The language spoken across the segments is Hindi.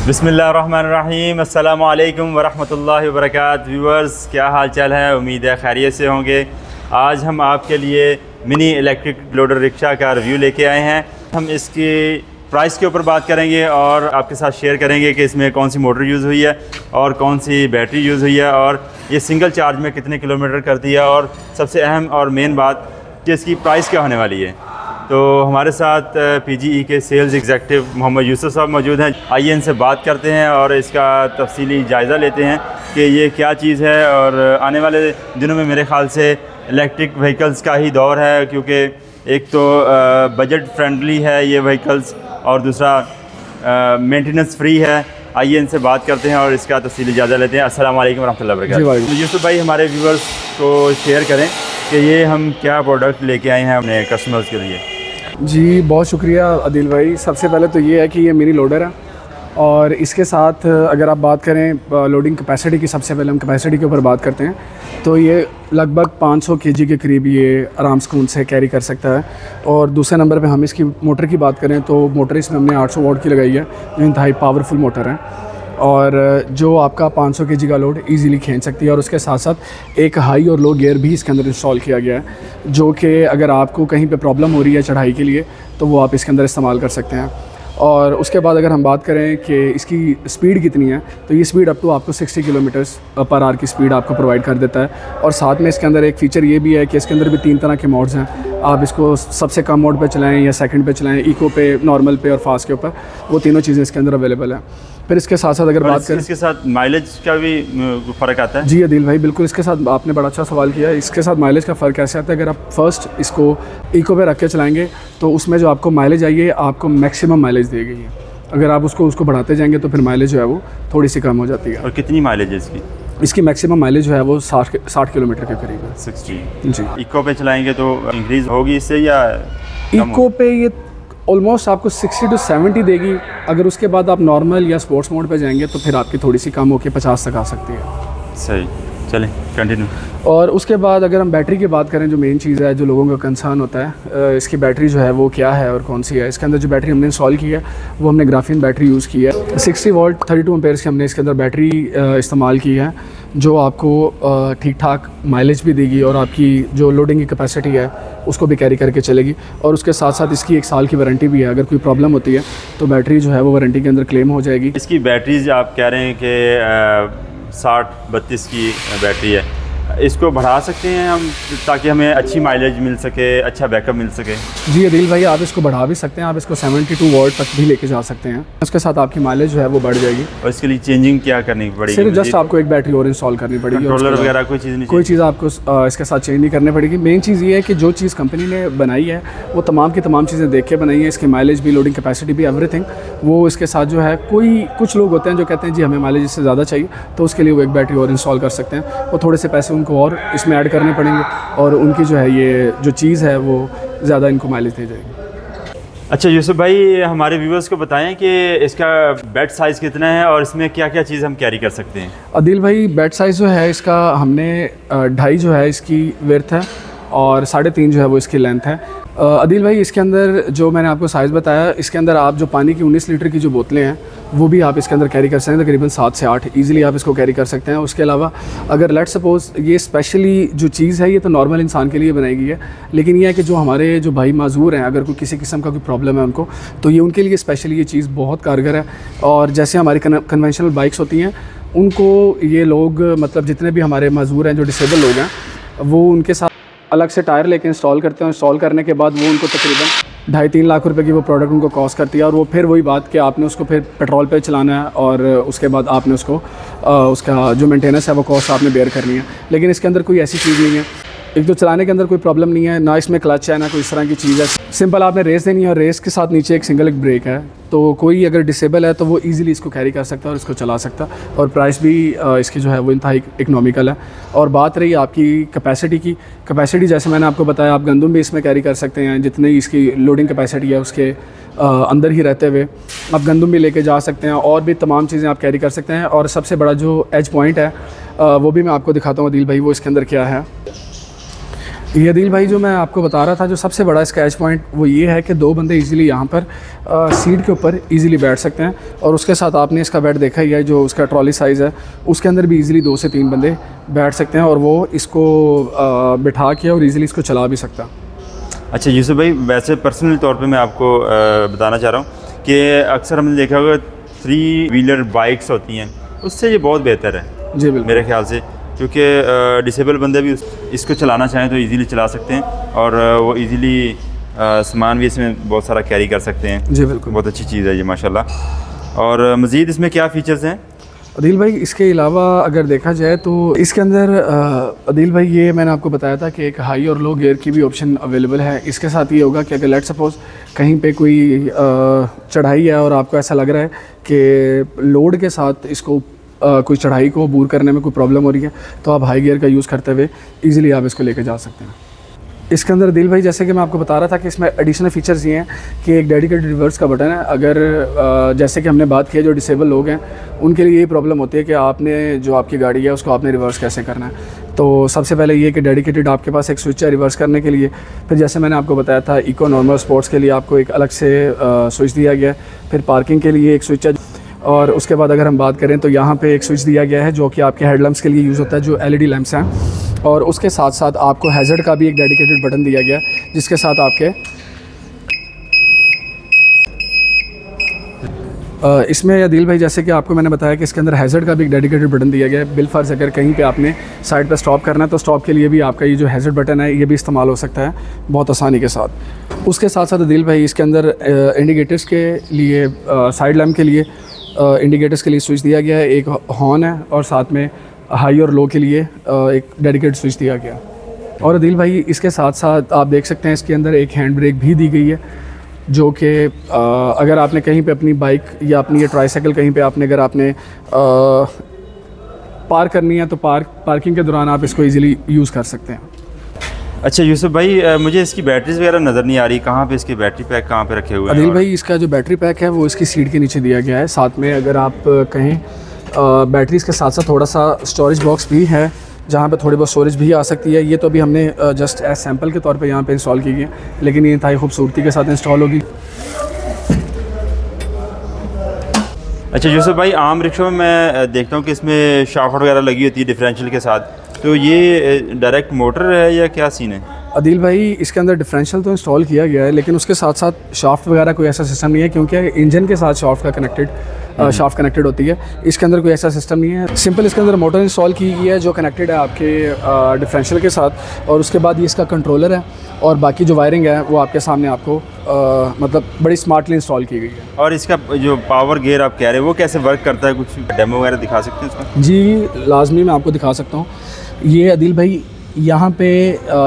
बिस्मिल्लाहिर्रहमानिर्रहीम। अस्सलामु अलैकुम वरहमतुल्लाहि वबरकातुहू। व्यूअर्स, क्या हाल चाल है? उम्मीद है खैरियत से होंगे। आज हम आपके लिए मिनी इलेक्ट्रिक लोडर रिक्शा का रिव्यू लेके आए हैं। हम इसकी प्राइस के ऊपर बात करेंगे और आपके साथ शेयर करेंगे कि इसमें कौन सी मोटर यूज़ हुई है और कौन सी बैटरी यूज़ हुई है और ये सिंगल चार्ज में कितने किलोमीटर करती है, और सबसे अहम और मेन बात कि इसकी प्राइस क्या होने वाली है। तो हमारे साथ PGE के सेल्स एग्जेक्टिव मोहम्मद यूसुफ साहब मौजूद हैं। आइए इनसे बात करते हैं और इसका तफसीली जायज़ा लेते हैं कि ये क्या चीज़ है। और आने वाले दिनों में मेरे ख़्याल से इलेक्ट्रिक व्हीकल्स का ही दौर है, क्योंकि एक तो बजट फ्रेंडली है ये व्हीकल्स और दूसरा मेंटेनेंस फ्री है। आइए इनसे बात करते हैं और इसका तफसीली जायज़ा लेते हैं। अस्सलाम वालेकुम रहमतुल्लाहि व बरकातुहू। यूसुफ भाई, हमारे व्यूवर्स को शेयर करें कि ये हम क्या प्रोडक्ट लेके आए हैं अपने कस्टमर्स के लिए। जी, बहुत शुक्रिया आदिल भाई। सबसे पहले तो ये है कि ये मिनी लोडर है और इसके साथ अगर आप बात करें लोडिंग कैपेसिटी की, सबसे पहले हम कैपेसिटी के ऊपर बात करते हैं तो ये लगभग 500 kg के करीब ये आराम सुकून से कैरी कर सकता है। और दूसरे नंबर पे हम इसकी मोटर की बात करें तो मोटर इसमें हमने 800 वाट की लगाई है, जो इंतहाई पावरफुल मोटर है और जो आपका 500 kg का लोड इजीली खींच सकती है। और उसके साथ साथ एक हाई और लो गियर भी इसके अंदर इंस्टॉल किया गया है, जो कि अगर आपको कहीं पे प्रॉब्लम हो रही है चढ़ाई के लिए तो वो आप इसके अंदर इस्तेमाल कर सकते हैं। और उसके बाद अगर हम बात करें कि इसकी स्पीड कितनी है तो ये स्पीड अप टू आपको 60 किलोमीटर्स पर आवर की स्पीड आपको प्रोवाइड कर देता है। और साथ में इसके अंदर एक फ़ीचर ये भी है कि इसके अंदर भी 3 तरह के मोड्स हैं। आप इसको सबसे कम मोड पे चलाएं या सेकंड पे चलाएं, इको पे, नॉर्मल पे और फास्ट के ऊपर, वो तीनों चीज़ें इसके अंदर अवेलेबल है। फिर इसके साथ साथ अगर बात करें, इसके साथ माइलेज का भी फ़र्क आता है? जी आदिल भाई, बिल्कुल इसके साथ आपने बड़ा अच्छा सवाल किया। इसके साथ माइलेज का फ़र्क ऐसे आता है, अगर आप फर्स्ट इसको इको पे रख के चलाएँगे तो उसमें जो आपको माइलेज आएगी आपको मैक्सिमम माइलेज देगी। अगर आप उसको बढ़ाते जाएंगे तो फिर माइलेज जो है वो थोड़ी सी कम हो जाती है। और कितनी माइलेज है इसकी? इसकी मैक्सिमम माइलेज जो है वो 60 किलोमीटर के करीब है। 60 जी। इको पे चलाएंगे तो इंक्रीज़ होगी इससे या इको पे ये ऑलमोस्ट आपको 60 to 70 देगी। अगर उसके बाद आप नॉर्मल या स्पोर्ट्स मोड पे जाएंगे तो फिर आपकी थोड़ी सी कम होकर 50 तक आ सकती है। सही, चलें कंटिन्यू। और उसके बाद अगर हम बैटरी की बात करें, जो मेन चीज़ है, जो लोगों का कंसर्न होता है, इसकी बैटरी जो है वो क्या है और कौन सी है। इसके अंदर जो बैटरी हमने इंस्टॉल की है वो हमने ग्राफीन बैटरी यूज़ की है। 60 वोल्ट 32 एम्पेयर्स की हमने इसके अंदर बैटरी इस्तेमाल की है, जो आपको ठीक ठाक माइलेज भी देगी और आपकी जो लोडिंग की कैपेसिटी है उसको भी कैरी करके चलेगी। और उसके साथ साथ इसकी 1 साल की वारंटी भी है। अगर कोई प्रॉब्लम होती है तो बैटरी जो है वो वारंटी के अंदर क्लेम हो जाएगी। इसकी बैटरीज आप कह रहे हैं कि 60-32 की बैटरी है, इसको बढ़ा सकते हैं हम ताकि हमें अच्छी माइलेज मिल सके, अच्छा बैकअप मिल सके? जी अदिल भाई, आप इसको बढ़ा भी सकते हैं, आप इसको 72 वोल्ट तक भी लेके जा सकते हैं। उसके साथ आपकी माइलेज जो है वो बढ़ जाएगी। और इसके लिए चेंजिंग क्या करनी पड़ेगी? सिर्फ जस्ट आपको एक बैटरी और इंस्टॉल करनी पड़ेगी। कंट्रोलर वगैरह कोई चीज़ नहीं? कोई चीज़ आपको इसके साथ चेंज नहीं करनी पड़ेगी। मेन चीज़ ये है कि जो चीज़ कंपनी ने बनाई है वो तमाम की तमाम चीज़ें देख के बनाई है। इसकी माइलेज भी, लोडिंग कैपेसिटी भी, एवरीथिंग वो इसके साथ जो है। कुछ लोग होते हैं जो कहते हैं जी हमें माइलेज इससे ज़्यादा चाहिए, तो उसके लिए वो एक बैटरी और इंस्टॉल कर सकते हैं। वो थोड़े से पैसे उनको और इसमें ऐड करने पड़ेंगे और उनकी जो है ये जो चीज़ है वो ज़्यादा इनको माइलेज दे जाएगी। अच्छा यूसुफ भाई, हमारे व्यूवर्स को बताएं कि इसका बेड साइज़ कितना है और इसमें क्या क्या चीज़ हम कैरी कर सकते हैं? आदिल भाई, बेड साइज़ जो है इसका हमने 2.5 जो है इसकी विड्थ है और 3.5 जो है वो इसकी लेंथ है। आदिल भाई, इसके अंदर जो मैंने आपको साइज़ बताया, इसके अंदर आप जो पानी की 19 लीटर की जो बोतलें हैं वो भी आप इसके अंदर कैरी कर सकते हैं। तकरीबन 7 से 8 ईज़िली आप इसको कैरी कर सकते हैं। उसके अलावा अगर लेट सपोज़ ये स्पेशली जो चीज़ है ये तो नॉर्मल इंसान के लिए बनाई गई है, लेकिन ये है कि जो हमारे जो भाई माजूर हैं, अगर कोई किसी किस्म का कोई प्रॉब्लम है उनको, तो ये उनके लिए स्पेशली ये चीज़ बहुत कारगर है। और जैसे हमारी कन्वेंशनल बाइक्स होती हैं, उनको ये लोग मतलब जितने भी हमारे माजूर हैं, जो डिसेबल लोग हैं, वो उनके साथ अलग से टायर लेके इंस्टॉल करते हैं। इंस्टॉल करने के बाद वो उनको तकरीबन 2.5-3 लाख रुपए की वो प्रोडक्ट उनको कॉस्ट करती है। और वो फिर वही बात कि आपने उसको फिर पेट्रोल पे चलाना है और उसके बाद आपने उसको उसका जो मेंटेनेंस है वो कॉस्ट आपने बेयर करनी है। लेकिन इसके अंदर कोई ऐसी चीज़ नहीं है। एक तो चलाने के अंदर कोई प्रॉब्लम नहीं है, ना इसमें क्लच है, ना कोई इस तरह की चीज़ है। सिंपल आपने रेस देनी है और रेस के साथ नीचे एक सिंगल एक ब्रेक है, तो कोई अगर डिसेबल है तो वो इजीली इसको कैरी कर सकता है और इसको चला सकता है। और प्राइस भी इसकी जो है वो इंतहाई इकनॉमिकल है। और बात रही आपकी कैपेसिटी की, कैपेसिटी जैसे मैंने आपको बताया, आप गंदम भी इसमें कैरी कर सकते हैं। जितनी इसकी लोडिंग कैपेसिटी है उसके अंदर ही रहते हुए आप गंदम भी लेके जा सकते हैं और भी तमाम चीज़ें आप कैरी कर सकते हैं। और सबसे बड़ा जो एज पॉइंट है वो भी मैं आपको दिखाता हूँ आदिल भाई, वो इसके अंदर क्या है। ये अदील भाई जो मैं आपको बता रहा था, जो सबसे बड़ा स्क्रैच पॉइंट वो ये है कि 2 बंदे इजीली यहाँ पर सीट के ऊपर इजीली बैठ सकते हैं। और उसके साथ आपने इसका बेड देखा ही है, जो उसका ट्रॉली साइज़ है, उसके अंदर भी इजीली 2 से 3 बंदे बैठ सकते हैं और वो इसको बिठा के और इजीली इसको चला भी सकता है। अच्छा यूसुफ भाई, वैसे पर्सनल तौर पे मैं आपको बताना चाह रहा हूँ कि अक्सर हमने देखा होगा 3 व्हीलर बाइक्स होती हैं, उससे ये बहुत बेहतर है जी बिल्कुल मेरे ख्याल से, क्योंकि डिसेबल बंदे भी इसको चलाना चाहें तो इजीली चला सकते हैं और वो इजीली सामान भी इसमें बहुत सारा कैरी कर सकते हैं। जी बिल्कुल, बहुत अच्छी चीज़ है ये माशाल्लाह। और मज़ीद इसमें क्या फ़ीचर्स हैं अदील भाई? इसके अलावा अगर देखा जाए तो इसके अंदर अदील भाई ये मैंने आपको बताया था कि एक हाई और लो गियर की भी ऑप्शन अवेलेबल है। इसके साथ ये होगा कि अगर लेट सपोज़ कहीं पे कोई चढ़ाई है और आपको ऐसा लग रहा है कि लोड के साथ इसको कोई चढ़ाई को अबूर करने में कोई प्रॉब्लम हो रही है, तो आप हाई गियर का यूज़ करते हुए ईज़िली आप इसको लेके जा सकते हैं। इसके अंदर दिल भाई जैसे कि मैं आपको बता रहा था कि इसमें एडिशनल फ़ीचर्स ये हैं कि एक डेडिकेटेड रिवर्स का बटन है। अगर जैसे कि हमने बात की है, जो डिसेबल लोग हैं उनके लिए ये प्रॉब्लम होती है कि आपने जो आपकी गाड़ी है उसको आपने रिवर्स कैसे करना है। तो सबसे पहले ये कि डेडिकेटेड आपके पास एक स्विच है रिवर्स करने के लिए। फिर जैसे मैंने आपको बताया था इको नॉर्मल स्पोर्ट्स के लिए आपको एक अलग से स्विच दिया गया है। फिर पार्किंग के लिए एक स्विच है, और उसके बाद अगर हम बात करें तो यहाँ पे एक स्विच दिया गया है जो कि आपके हेडलैम्प्स के लिए यूज़ होता है, जो LED लैंप्स हैं। और उसके साथ साथ आपको हैज़र्ड का भी एक डेडिकेटेड बटन दिया गया है, जिसके साथ आपके इसमें अदील भाई जैसे कि आपको मैंने बताया कि इसके अंदर हैज़र्ड का भी एक डेडिकेटेड बटन दिया गया है। बिलफर्ज अगर कहीं पे आपने साइड पर स्टॉप करना है तो स्टॉप के लिए भी आपका ये जो हैज़र्ड बटन है ये भी इस्तेमाल हो सकता है बहुत आसानी के साथ। उसके साथ साथ अदील भाई इसके अंदर इंडिकेटर्स के लिए, साइड लैम्प के लिए इंडिकेटर्स के लिए स्विच दिया गया है, एक हॉर्न है और साथ में हाई और लो के लिए एक डेडिकेटेड स्विच दिया गया। और अदील भाई इसके साथ साथ आप देख सकते हैं इसके अंदर एक हैंड ब्रेक भी दी गई है, जो कि अगर आपने कहीं पे अपनी बाइक या अपनी ये ट्राईसाइकिल कहीं पे आपने अगर आपने पार्क करनी है तो पार्किंग के दौरान आप इसको इजीली यूज़ कर सकते हैं। अच्छा यूसुफ भाई, मुझे इसकी बैटरीज वगैरह नज़र नहीं आ रही, कहाँ पे इसकी बैटरी पैक कहाँ पे रखे हुए हैं? अदील भाई इसका जो बैटरी पैक है वो इसकी सीट के नीचे दिया गया है। साथ में अगर आप कहें बैटरीज़ के साथ साथ थोड़ा सा स्टोरेज बॉक्स भी है जहाँ पे थोड़ी बहुत स्टोरेज भी आ सकती है। ये तो अभी हमने जस्ट एज सैम्पल के तौर पे यहाँ पे इंस्टॉल की गई है, लेकिन ये इंतहाई खूबसूरती के साथ इंस्टॉल होगी। अच्छा यूसुफ भाई, आम रिक्शों में मैं देखता हूँ कि इसमें शाफ्ट वगैरह लगी होती है डिफरेंशियल के साथ, तो ये डायरेक्ट मोटर है या क्या सीन है? अदील भाई इसके अंदर डिफरेंशियल तो इंस्टॉल किया गया है, लेकिन उसके साथ साथ शाफ्ट वगैरह कोई ऐसा सिस्टम नहीं है, क्योंकि इंजन के साथ शाफ्ट कनेक्टेड होती है। इसके अंदर कोई ऐसा सिस्टम नहीं है। सिंपल इसके अंदर मोटर इंस्टॉल की गई है जो कनेक्टेड है आपके डिफरेंशियल के साथ, और उसके बाद ये इसका कंट्रोलर है और बाकी जो वायरिंग है वो आपके सामने आपको मतलब बड़ी स्मार्टली इंस्टॉल की गई है। और इसका जो पावर गियर आप कह रहे हैं वो कैसे वर्क करता है, कुछ डेमो वगैरह दिखा सकते हैं इसका? जी लाजमी, मैं आपको दिखा सकता हूँ। ये अदील भाई यहाँ पे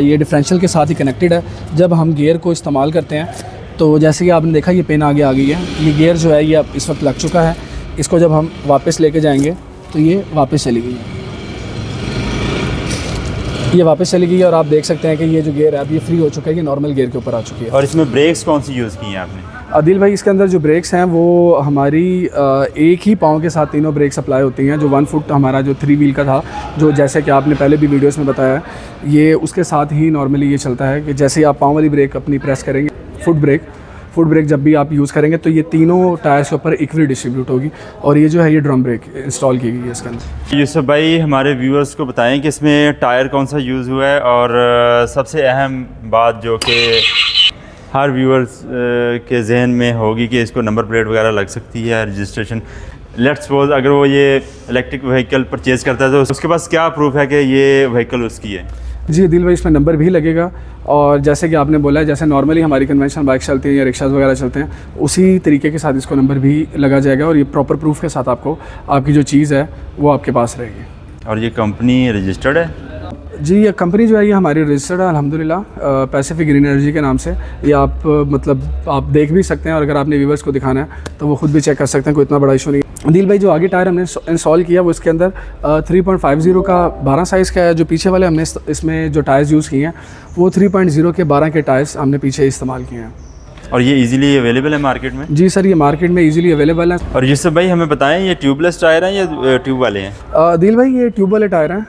ये डिफरेंशियल के साथ ही कनेक्टेड है। जब हम गियर को इस्तेमाल करते हैं तो जैसे कि आपने देखा ये पिन आगे आ गई है, ये गियर जो है ये अब इस वक्त लग चुका है। इसको जब हम वापस लेके जाएंगे तो ये वापस चली गई है, ये वापस चली गई है। और आप देख सकते हैं कि ये जो गियर है अब ये फ्री हो चुका है, ये नॉर्मल गियर के ऊपर आ चुकी है। और इसमें ब्रेक्स कौन सी यूज़ की हैं आपने? अदील भाई इसके अंदर जो ब्रेक्स हैं वो हमारी एक ही पाँव के साथ तीनों ब्रेक सप्लाई होती हैं। जो 1 फुट हमारा जो 3 व्हील का था, जो जैसे कि आपने पहले भी वीडियोस में बताया, ये उसके साथ ही नॉर्मली ये चलता है कि जैसे ही आप पाँव वाली ब्रेक अपनी प्रेस करेंगे, फुट ब्रेक जब भी आप यूज़ करेंगे तो ये तीनों टायर्स के ऊपर इक्वली डिस्ट्रीब्यूट होगी। और ये जो है ये ड्रम ब्रेक इंस्टॉल की गई है इसके अंदर। यूसुफ भाई हमारे व्यूअर्स को बताएं कि इसमें टायर कौन सा यूज़ हुआ है, और सबसे अहम बात जो कि हर व्यूअर्स के जहन में होगी कि इसको नंबर प्लेट वगैरह लग सकती है, रजिस्ट्रेशन। लेट्स सपोज अगर वो ये इलेक्ट्रिक व्हीकल परचेज़ करता है तो उसके पास क्या प्रूफ है कि ये व्हीकल उसकी है? जी अदील भाई इसमें नंबर भी लगेगा, और जैसे कि आपने बोला है जैसे नॉर्मली हमारी कन्वेंशनल बाइक चलती हैं या रिक्शाज वगैरह चलते हैं, उसी तरीके के साथ इसको नंबर भी लगा जाएगा। और ये प्रॉपर प्रूफ के साथ आपको आपकी जो चीज़ है वो आपके पास रहेगी। और ये कंपनी रजिस्टर्ड है? जी ये कंपनी जो है ये हमारी रजिस्टर्ड है अल्हम्दुलिल्लाह, पैसिफिक ग्रीन एनर्जी के नाम से। ये आप मतलब आप देख भी सकते हैं, और अगर आपने व्यूवर्स को दिखाना है तो वो खुद भी चेक कर सकते हैं, कोई इतना बड़ा इशू नहीं है। अदील भाई जो आगे टायर हमने इंस्टॉल किया वो इसके अंदर 3.50 का 12 साइज़ का है। जो पीछे वाले हमने इसमें जो टायर्स यूज़ किए हैं वो 3.0 के 12 के टायर्स हमने पीछे इस्तेमाल किए हैं। और ये इजीली अवेलेबल है मार्केट में? जी सर, ये मार्केट में इजीली अवेलेबल है। और यूसुफ भाई हमें बताएं ये ट्यूबलेस टायर हैं या ट्यूब वाले हैं? अदील भाई ये ट्यूब वाले टायर हैं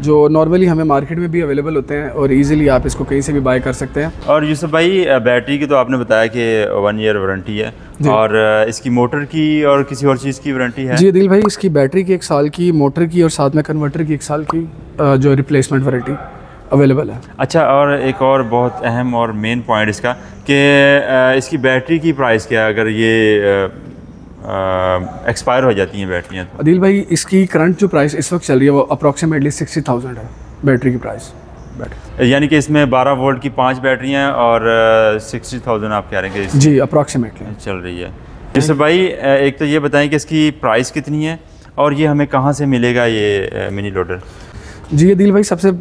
जो नॉर्मली हमें मार्केट में भी अवेलेबल होते हैं और इजीली आप इसको कहीं से भी बाय कर सकते हैं। और यूसुफ भाई, बैटरी की तो आपने बताया कि 1 ईयर वारंटी है, और इसकी मोटर की और किसी और चीज़ की वारंटी है? जी अदील भाई, इसकी बैटरी की 1 साल की, मोटर की और साथ में कन्वर्टर की 1 साल की जो रिप्लेसमेंट वारंटी अवेलेबल है। अच्छा, और एक और बहुत अहम और मेन पॉइंट इसका कि इसकी बैटरी की प्राइस क्या है अगर ये एक्सपायर हो जाती हैं बैटरियाँ? अदील भाई, इसकी करंट जो प्राइस इस वक्त चल रही है वो अप्रॉक्सीमेटली 60,000 है बैटरी की प्राइस। यानी कि इसमें 12 वोल्ट की 5 बैटरियाँ और 60,000 आप कह रहे हैं कि जी अप्रॉक्सीमेटली चल रही है। जैसे भाई, एक तो ये बताएं कि इसकी प्राइस कितनी है और ये हमें कहाँ से मिलेगा ये मिनी लोडर? जी अदील भाई, सबसे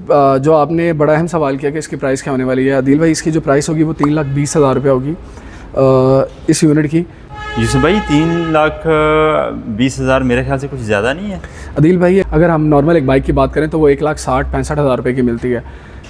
जो आपने बड़ा अहम सवाल किया कि इसकी प्राइस क्या होने वाली है, अदील भाई इसकी जो प्राइस होगी वो 3,20,000 रुपये होगी इस यूनिट की। यूसुफ भाई, 3,20,000 मेरे ख्याल से कुछ ज़्यादा नहीं है। अदील भाई, अगर हम नॉर्मल एक बाइक की बात करें तो वो 1,60,65,000 रुपये की मिलती है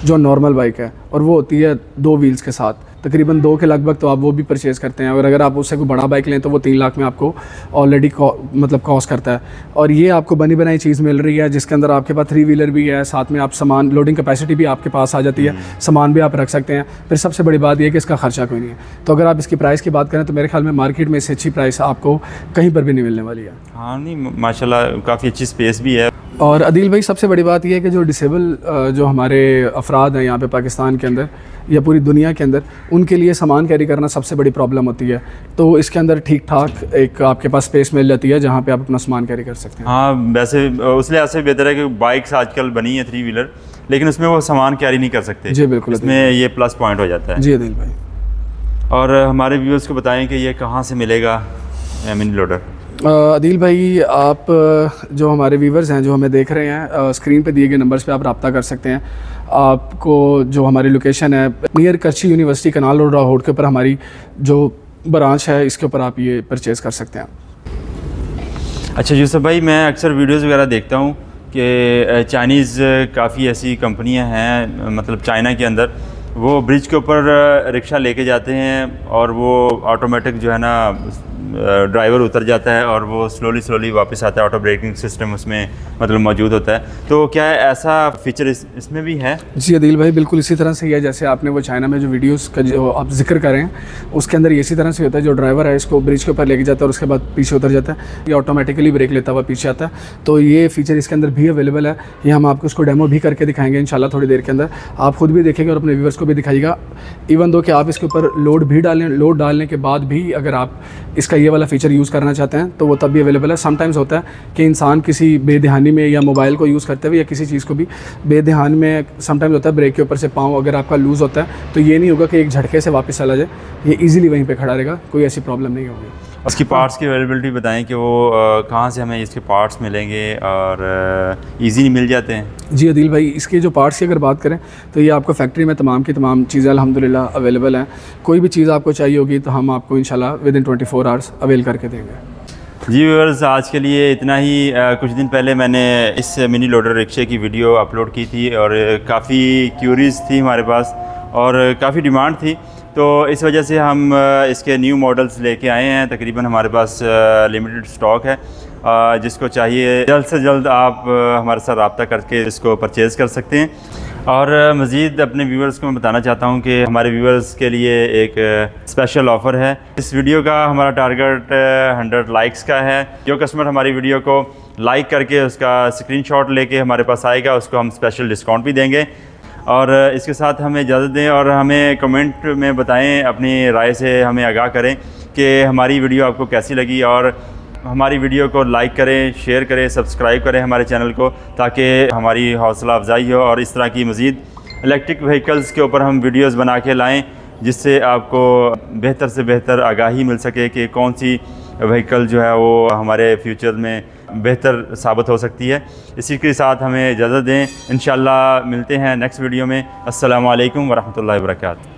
जो नॉर्मल बाइक है, और वो होती है 2 व्हील्स के साथ, तकरीबन 2 के लगभग, तो आप वो भी परचेज़ करते हैं। और अगर आप उससे कोई बड़ा बाइक लें तो वो 3 लाख में आपको ऑलरेडी मतलब कॉस्ट करता है। और ये आपको बनी बनाई चीज़ मिल रही है जिसके अंदर आपके पास 3 व्हीलर भी है, साथ में आप सामान लोडिंग कैपेसिटी भी आपके पास आ जाती है, सामान भी आप रख सकते हैं। फिर सबसे बड़ी बात यह है कि इसका खर्चा कोई नहीं है। तो अगर आप इसकी प्राइस की बात करें तो मेरे ख्याल में मार्केट में इससे अच्छी प्राइस आपको कहीं पर भी नहीं मिलने वाली है। हाँ, नहीं, माशाल्लाह काफ़ी अच्छी स्पेस भी है। और अदील भाई, सबसे बड़ी बात यह है कि जो डिसेबल जो हमारे अफराद हैं यहाँ पे पाकिस्तान के अंदर या पूरी दुनिया के अंदर, उनके लिए सामान कैरी करना सबसे बड़ी प्रॉब्लम होती है। तो इसके अंदर ठीक ठाक एक आपके पास स्पेस मिल जाती है जहाँ पे आप अपना सामान कैरी कर सकते हैं। हाँ, वैसे उस लिहाज से बेहतर है कि बाइक्स आजकल बनी है 3 व्हीलर, लेकिन उसमें वो सामान कैरी नहीं कर सकते। जी बिल्कुल, इसमें ये प्लस पॉइंट हो जाता है। जी अदील भाई, और हमारे व्यूअर्स को बताएं कि ये कहाँ से मिलेगा मिनी लोडर? अदील भाई, आप जो हमारे व्यूवर्स हैं जो हमें देख रहे हैं, स्क्रीन पे दिए गए नंबर्स पे आप रब्ता कर सकते हैं। आपको जो हमारी लोकेशन है नियर करची यूनिवर्सिटी कनाल रोड के ऊपर हमारी जो ब्रांच है, इसके ऊपर आप ये परचेज़ कर सकते हैं। अच्छा यूसुफ भाई, मैं अक्सर वीडियोस वगैरह देखता हूँ कि चाइनीज़ काफ़ी ऐसी कंपनियाँ हैं, मतलब चाइना के अंदर, वो ब्रिज के ऊपर रिक्शा लेके जाते हैं और वो ऑटोमेटिक जो है ना ड्राइवर उतर जाता है और वो स्लोली वापस आता है, ऑटो ब्रेकिंग सिस्टम उसमें मतलब मौजूद होता है। तो क्या ऐसा फीचर इसमें भी है? जी अदील भाई, बिल्कुल इसी तरह से ही है जैसे आपने वो चाइना में जो वीडियोस का जो आप जिक्र कर रहे हैं उसके अंदर इसी तरह से होता है। जो ड्राइवर है इसको ब्रिज के ऊपर लेके जाता है और उसके बाद पीछे उतर जाता है, ये ऑटोमेटिकली ब्रेक लेता हुआ पीछे आता है। तो ये फीचर इसके अंदर भी अवेलेबल है। ये हम आपको उसको डेमो भी करके दिखाएंगे इंशाल्लाह थोड़ी देर के अंदर। आप खुद भी देखेंगे और अपने व्यूअर्स को भी दिखाइएगा। इवन दो कि आप इसके ऊपर लोड डालने के बाद भी अगर आप इसका ये वाला फीचर यूज़ करना चाहते हैं तो वो तब भी अवेलेबल है। समटाइम्स होता है कि इंसान किसी बेध्यानी में या मोबाइल को यूज़ करते हुए या किसी चीज़ को भी बेध्यान में समटाइम्स होता है ब्रेक के ऊपर से पाँव अगर आपका लूज़ होता है तो ये नहीं होगा कि एक झटके से वापस चला जाए, ये ईजिली वहीं पे खड़ा रहेगा, कोई ऐसी प्रॉब्लम नहीं होगी। उसकी पार्ट्स की अवेलेबिलिटी बताएं कि वो कहाँ से हमें इसके पार्ट्स मिलेंगे और ईज़ी मिल जाते हैं? जी अदील भाई, इसके जो पार्ट्स की अगर बात करें तो ये आपको फैक्ट्री में तमाम की तमाम चीज़ें अल्हम्दुलिल्लाह अवेलेबल हैं। कोई भी चीज़ आपको चाहिए होगी तो हम आपको इंशाल्लाह विदिन 24 आवर्स अवेल करके देंगे। जी व्यूअर्स, आज के लिए इतना ही। कुछ दिन पहले मैंने इस मिनी लोडर रिक्शे की वीडियो अपलोड की थी और काफ़ी क्यूरीज थी हमारे पास और काफ़ी डिमांड थी, तो इस वजह से हम इसके न्यू मॉडल्स लेके आए हैं। तकरीबन हमारे पास लिमिटेड स्टॉक है, जिसको चाहिए जल्द से जल्द आप हमारे साथ रब्ता करके इसको परचेज़ कर सकते हैं। और मज़ीद अपने व्यूअर्स को मैं बताना चाहता हूं कि हमारे व्यूअर्स के लिए एक स्पेशल ऑफ़र है। इस वीडियो का हमारा टारगेट 100 लाइक्स का है। जो कस्टमर हमारी वीडियो को लाइक करके उसका स्क्रीनशॉट लेके हमारे पास आएगा उसको हम स्पेशल डिस्काउंट भी देंगे। और इसके साथ हमें इजाज़त दें और हमें कमेंट में बताएं, अपनी राय से हमें आगाह करें कि हमारी वीडियो आपको कैसी लगी, और हमारी वीडियो को लाइक करें, शेयर करें, सब्सक्राइब करें हमारे चैनल को, ताकि हमारी हौसला अफजाई हो और इस तरह की मज़ीद इलेक्ट्रिक व्हीकल्स के ऊपर हम वीडियोस बना के लाएं, जिससे आपको बेहतर से बेहतर आगाही मिल सके कि कौन सी व्हीकल जो है वो हमारे फ्यूचर में बेहतर साबित हो सकती है। इसी के साथ हमें इजाज़त दें, इंशाल्लाह मिलते हैं नेक्स्ट वीडियो में। अस्सलामु अलैकुम वरहमतुल्लाहि वबरकातुहू।